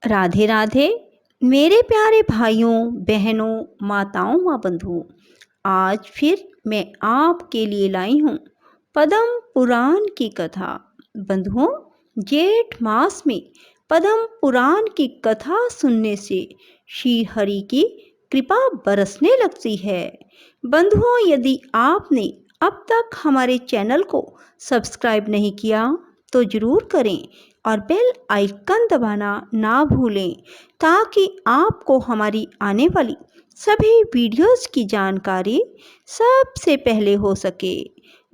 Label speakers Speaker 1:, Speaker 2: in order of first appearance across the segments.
Speaker 1: राधे राधे मेरे प्यारे भाइयों बहनों माताओं व बंधुओं। आज फिर मैं आपके लिए लाई हूँ पद्म पुराण की कथा। बंधुओं, जेठ मास में पद्म पुराण की कथा सुनने से श्री हरि की कृपा बरसने लगती है। बंधुओं, यदि आपने अब तक हमारे चैनल को सब्सक्राइब नहीं किया तो ज़रूर करें और बेल आइकन दबाना ना भूलें, ताकि आपको हमारी आने वाली सभी वीडियोस की जानकारी सबसे पहले हो सके।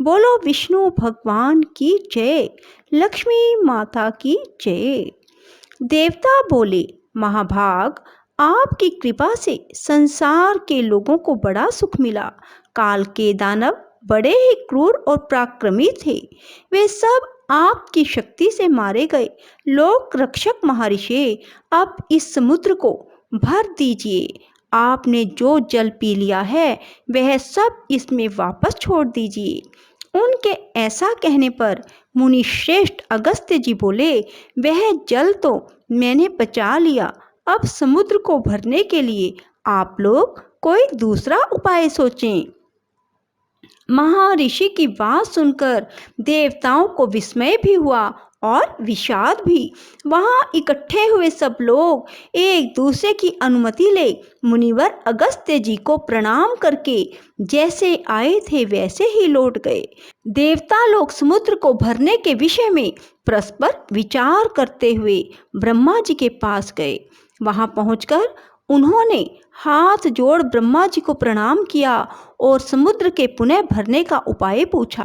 Speaker 1: बोलो विष्णु भगवान की जय, लक्ष्मी माता की जय। देवता बोले, महाभाग, आपकी कृपा से संसार के लोगों को बड़ा सुख मिला। काल के दानव बड़े ही क्रूर और पराक्रमी थे, वे सब आपकी शक्ति से मारे गए। लोक रक्षक महर्षि, अब इस समुद्र को भर दीजिए। आपने जो जल पी लिया है वह सब इसमें वापस छोड़ दीजिए। उनके ऐसा कहने पर मुनि श्रेष्ठ अगस्त्य जी बोले, वह जल तो मैंने बचा लिया, अब समुद्र को भरने के लिए आप लोग कोई दूसरा उपाय सोचें। महर्षि की बात सुनकर देवताओं को विस्मय भी हुआ और विषाद भी। वहां इकट्ठे हुए सब लोग एक दूसरे की अनुमति ले मुनिवर अगस्त्य जी को प्रणाम करके जैसे आए थे वैसे ही लौट गए। देवता लोग समुद्र को भरने के विषय में परस्पर विचार करते हुए ब्रह्मा जी के पास गए। वहां पहुंचकर उन्होंने हाथ जोड़ ब्रह्मा जी को प्रणाम किया और समुद्र के पुनः भरने का उपाय पूछा।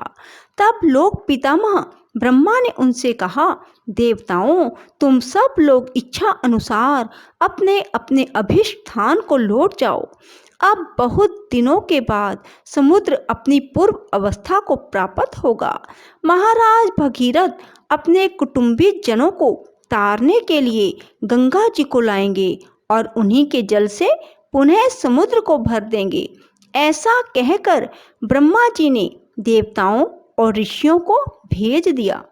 Speaker 1: तब लोक पितामह ब्रह्मा ने उनसे कहा, देवताओं, तुम सब लोग इच्छा अनुसार अपने अपने अभीष्ट स्थान को लौट जाओ। अब बहुत दिनों के बाद समुद्र अपनी पूर्व अवस्था को प्राप्त होगा। महाराज भगीरथ अपने कुटुंबी जनों को तारने के लिए गंगा जी को लाएंगे और उन्हीं के जल से पुनः समुद्र को भर देंगे। ऐसा कहकर ब्रह्मा जी ने देवताओं और ऋषियों को भेज दिया।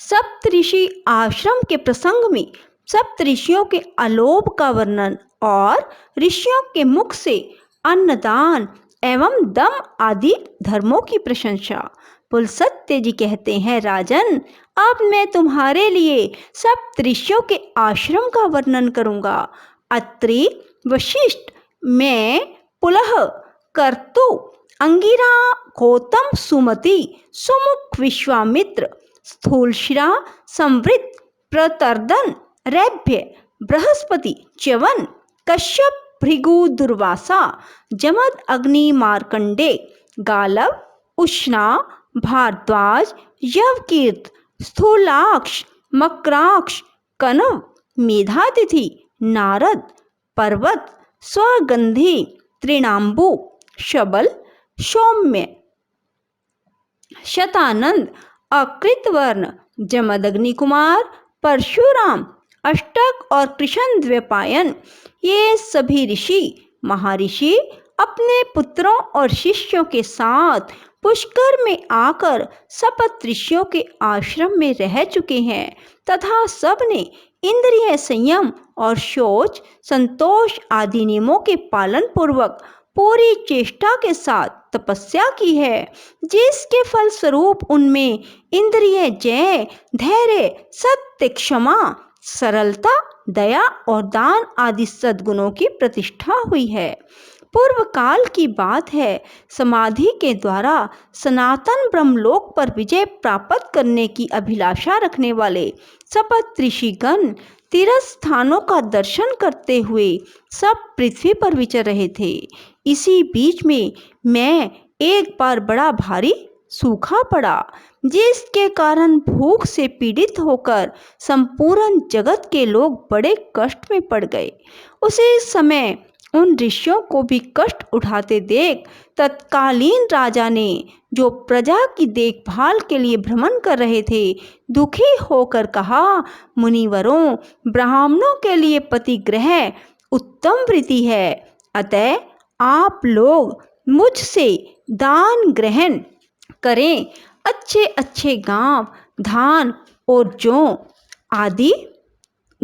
Speaker 1: सप्तऋषि आश्रम के प्रसंग में सप्तऋषियों के अलोभ का वर्णन और ऋषियों के मुख से अन्नदान एवं दम आदि धर्मों की प्रशंसा। पुलस्त्य जी कहते हैं, राजन, अब मैं तुम्हारे लिए सप्तऋषियों के आश्रम का वर्णन करूंगा। अत्रि, वशिष्ठ, मैं, पुलह, कर्तु, अंगिरा, गौतम, सुमति, सुमुख, विश्वामित्र, स्थूलशिरा, संवृत, प्रतर्दन, रैभ्य, बृहस्पति, च्यवन, कश्यप, भृगु, दुर्वासा, जमद, अग्नि, मार्कंडे, गालव, उष्णा, भारद्वाज, यवकीर्त, स्थूलाक्ष, मकराक्ष, कनव, मेधातिथि, नारद, पर्वत, स्वगंधी, तृणांबु, शबल, सौम्य, शतानंद, अकृतवर्ण, जमदग्नि कुमार, परशुराम, अष्टक और कृष्ण द्वैपायन, ये सभी ऋषि महर्षि अपने पुत्रों और शिष्यों के साथ पुष्कर में आकर सप्त ऋषियों के आश्रम में रह चुके हैं तथा सबने इंद्रिय संयम और शौच, संतोष आदि नियमों के पालन पूर्वक पूरी चेष्टा के साथ तपस्या की है, जिसके फल स्वरूप उनमें इंद्रिय जय, धैर्य, सत्य, क्षमा, सरलता, दया और दान आदि सद्गुणों की प्रतिष्ठा हुई है। पूर्व काल की बात है, समाधि के द्वारा सनातन ब्रह्मलोक पर विजय प्राप्त करने की अभिलाषा रखने वाले सप्त ऋषिगण तीर्थ स्थानों का दर्शन करते हुए सब पृथ्वी पर विचर रहे थे। इसी बीच में मैं एक बार बड़ा भारी सूखा पड़ा, जिसके कारण भूख से पीड़ित होकर संपूर्ण जगत के लोग बड़े कष्ट में पड़ गए। उसी समय उन ऋषियों को भी कष्ट उठाते देख तत्कालीन राजा ने, जो प्रजा की देखभाल के लिए भ्रमण कर रहे थे, दुखी होकर कहा, मुनिवरों, ब्राह्मणों के लिए पतिग्रह उत्तम वृत्ति है, अतः आप लोग मुझसे दान ग्रहण करें। अच्छे अच्छे गांव, धान और जौ आदि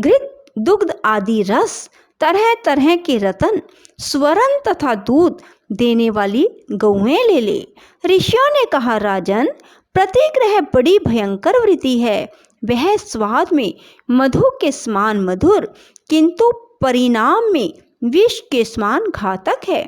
Speaker 1: घृत, दुग्ध आदि रस, तरह तरह के रतन, स्वर्ण तथा दूध देने वाली गौएं ले ले। ऋषियों ने कहा, राजन, प्रतिग्रह बड़ी भयंकर वृत्ति है। वह स्वाद में मधु के समान मधुर, किंतु परिणाम में विष के समान घातक है।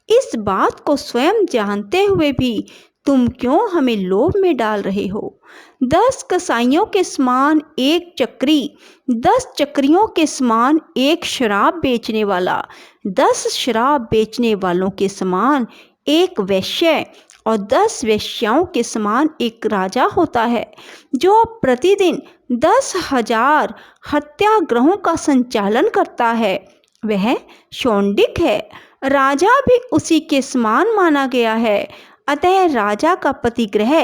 Speaker 1: इस बात को स्वयं जानते हुए भी तुम क्यों हमें लोभ में डाल रहे हो? 10 कसाइयों के समान एक चक्री, 10 चक्रियों के समान एक शराब बेचने वाला, 10 शराब बेचने वालों के समान एक वैश्य और 10 वेश्याओं के समान एक राजा होता है, जो प्रतिदिन 10,000 हत्याग्रहों का संचालन करता है। वह शौंडिक है। राजा भी उसी के समान माना गया है। अतः राजा का प्रतिग्रह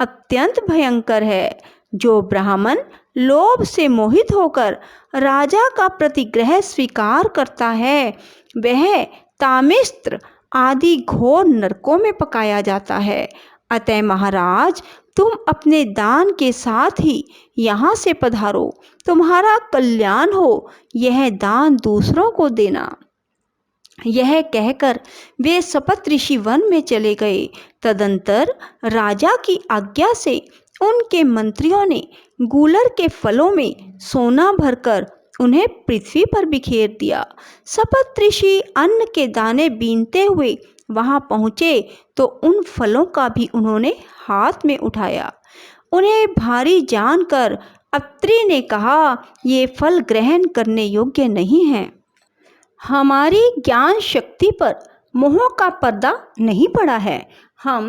Speaker 1: अत्यंत भयंकर है। जो ब्राह्मण लोभ से मोहित होकर राजा का प्रतिग्रह स्वीकार करता है, वह तामिस्त्र आदि घोर नरकों में पकाया जाता है। अतः महाराज, तुम अपने दान के साथ ही यहाँ से पधारो, तुम्हारा कल्याण हो, यह दान दूसरों को देना। यह कहकर वे शपथ ऋषि वन में चले गए। तदंतर राजा की आज्ञा से उनके मंत्रियों ने गूलर के फलों में सोना भरकर उन्हें पृथ्वी पर बिखेर दिया। शपथ ऋषि अन्न के दाने बीनते हुए वहां पहुँचे तो उन फलों का भी उन्होंने हाथ में उठाया। उन्हें भारी जानकर अत्रि ने कहा, ये फल ग्रहण करने योग्य नहीं हैं। हमारी ज्ञान शक्ति पर मोह का पर्दा नहीं पड़ा है। हम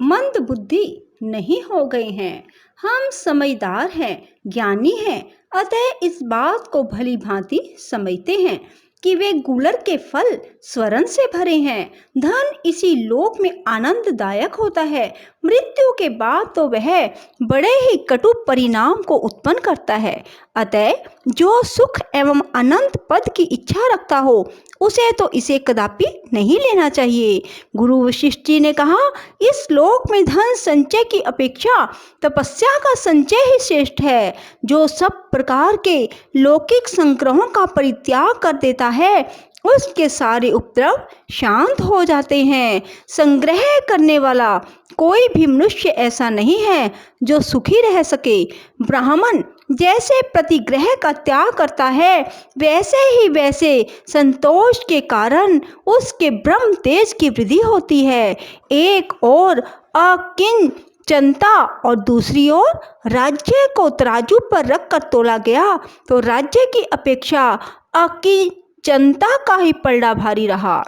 Speaker 1: मंद बुद्धि नहीं हो गए हैं। हम समझदार हैं, ज्ञानी हैं। अतः इस बात को भली भांति समझते हैं कि वे गूलर के फल स्वर्ण से भरे हैं। धन इसी लोक में आनंददायक होता है। मृत्यु के बाद तो वह बड़े ही कटु परिणाम को उत्पन्न करता है। अतः जो सुख एवं अनंत पद की इच्छा रखता हो, उसे तो इसे कदापि नहीं लेना चाहिए। गुरु वशिष्ठ जी ने कहा, इस लोक में धन संचय की अपेक्षा तपस्या का संचय ही श्रेष्ठ है। जो सब प्रकार के लौकिक संग्रहों का परित्याग कर देता है, उसके सारे उपद्रव शांत हो जाते हैं। संग्रह करने वाला कोई भी मनुष्य ऐसा नहीं है जो सुखी रह सके। ब्राह्मण जैसे प्रतिग्रह का त्याग करता है, वैसे संतोष के कारण उसके ब्रह्म तेज की वृद्धि होती है। एक और अकिंचनता और दूसरी ओर राज्य को तराजू पर रखकर तोला गया तो राज्य की अपेक्षा अकिंचनता का ही पलड़ा भारी रहा।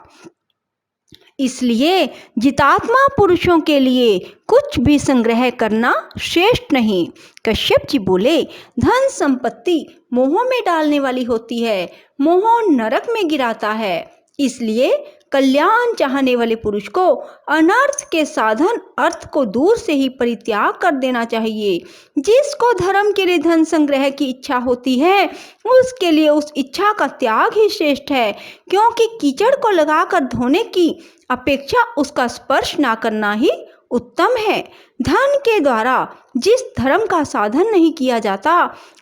Speaker 1: इसलिए जितात्मा पुरुषों के लिए कुछ भी संग्रह करना श्रेष्ठ नहीं। कश्यप जी बोले, धन संपत्ति मोह में डालने वाली होती है। मोह नरक में गिराता है। इसलिए कल्याण चाहने वाले पुरुष को अनर्थ के साधन अर्थ को दूर से ही परित्याग कर देना चाहिए। जिसको धर्म के लिए धन संग्रह की इच्छा होती है, उसके लिए उस इच्छा का त्याग ही श्रेष्ठ है, क्योंकि कीचड़ को लगाकर धोने की अपेक्षा उसका स्पर्श ना करना ही उत्तम है। धन के द्वारा जिस धर्म का साधन नहीं किया जाता,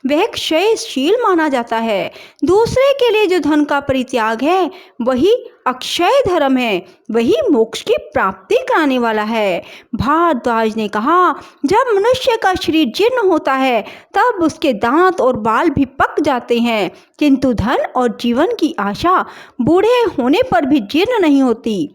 Speaker 1: वह क्षयशील माना जाता है। दूसरे के लिए जो धन का परित्याग है, वही अक्षय धर्म है, वही मोक्ष की प्राप्ति कराने वाला है। भारद्वाज ने कहा, जब मनुष्य का शरीर जीर्ण होता है, तब उसके दांत और बाल भी पक जाते हैं, किंतु धन और जीवन की आशा बूढ़े होने पर भी जीर्ण नहीं होती।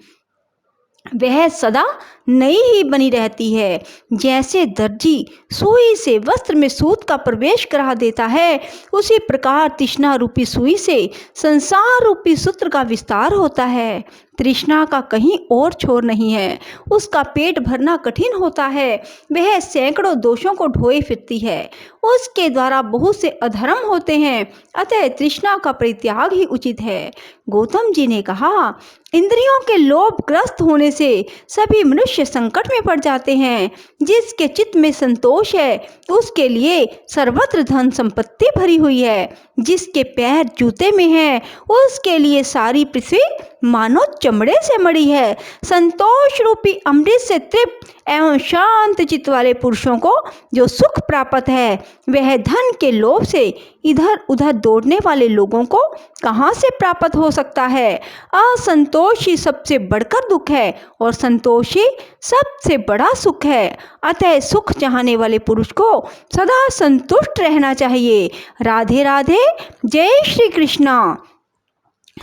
Speaker 1: वह सदा नई ही बनी रहती है। जैसे दर्जी सुई से वस्त्र में सूत का प्रवेश करा देता है, उसी प्रकार तृष्णा रूपी सुई से संसार रूपी सूत्र का विस्तार होता है। तृष्णा का कहीं और छोर नहीं है। उसका पेट भरना कठिन होता है। वह सैकड़ों दोषों को ढोए फिरती है। उसके द्वारा बहुत से अधर्म होते हैं। अतः तृष्णा का परित्याग ही उचित है। गौतम जी ने कहा, इंद्रियों के लोभग्रस्त होने से सभी मनुष्य संकट में पड़ जाते हैं। जिसके चित्त में संतोष है, उसके लिए सर्वत्र धन संपत्ति भरी हुई है। जिसके पैर जूते में है, उसके लिए सारी पृथ्वी मानो चमड़े से मड़ी है। संतोष रूपी अमृत से तृप्त एवं शांत चित्त वाले पुरुषों को जो सुख प्राप्त है, वह धन के लोभ से इधर उधर दौड़ने वाले लोगों को कहाँ से प्राप्त हो सकता है। असंतोष ही सबसे बढ़कर दुख है और संतोष ही सबसे बड़ा सुख है। अतः सुख चाहने वाले पुरुष को सदा संतुष्ट रहना चाहिए। राधे राधे, जय श्री कृष्णा।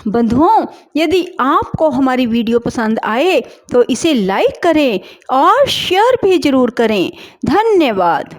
Speaker 1: बंधुओं, यदि आपको हमारी वीडियो पसंद आए तो इसे लाइक करें और शेयर भी जरूर करें। धन्यवाद।